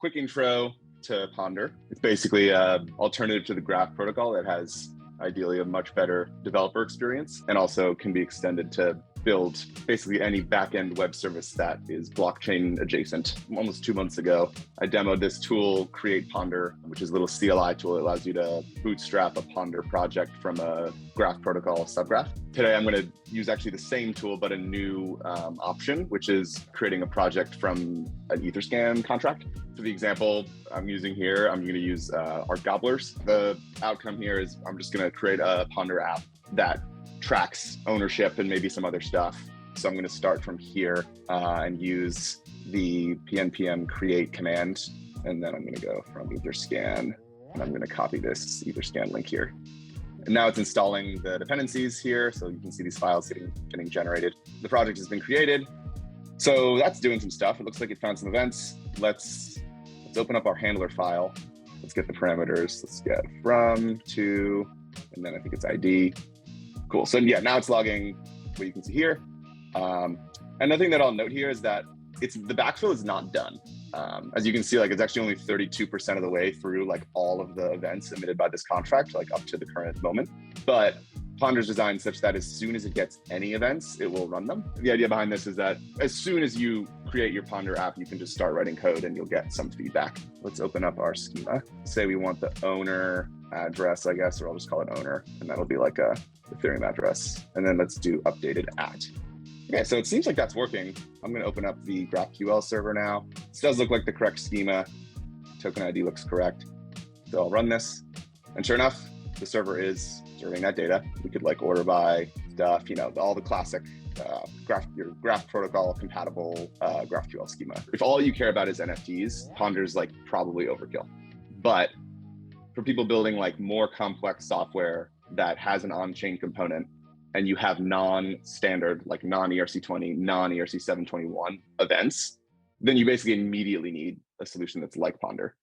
quick intro to Ponder. It's basically an alternative to the Graph protocol that has ideally a much better developer experience and also can be extended to build basically any backend web service that is blockchain adjacent. Almost 2 months ago, I demoed this tool, Create Ponder, which is a little CLI tool that allows you to bootstrap a Ponder project from a Graph protocol subgraph. Today, I'm going to use actually the same tool, but a new option, which is creating a project from an Etherscan contract. For the example I'm using here, I'm going to use Art Gobblers. The outcome here is I'm just going to create a Ponder app that tracks ownership and maybe some other stuff. So I'm going to start from here and use the pnpm create command. And then I'm going to go from Etherscan and I'm going to copy this Etherscan link here. And now it's installing the dependencies here. So you can see these files getting generated. The project has been created. So that's doing some stuff. It looks like it found some events. Let's open up our handler file. Let's get the parameters. Let's get from, to, and then I think it's ID. Cool. So yeah, now it's logging what you can see here. Another thing that I'll note here is that the backfill is not done. As you can see, like it's actually only 32% of the way through like all of the events emitted by this contract, like up to the current moment. But Ponder's designed such that as soon as it gets any events, it will run them. The idea behind this is that as soon as you create your Ponder app, you can just start writing code and you'll get some feedback. Let's open up our schema. Say we want the owner address, I guess, or I'll just call it owner, and that'll be like a Ethereum address. And then let's do updated at. Okay, so it seems like that's working. I'm going to open up the GraphQL server now. This does look like the correct schema. Token ID looks correct. So I'll run this. And sure enough, the server is serving that data. We could like order by stuff, all the classic your graph protocol compatible GraphQL schema. If all you care about is NFTs, Ponder's like probably overkill. But for people building like more complex software that has an on-chain component, and you have non-standard, like non-ERC20, non-ERC721 events, then you basically immediately need a solution that's like Ponder.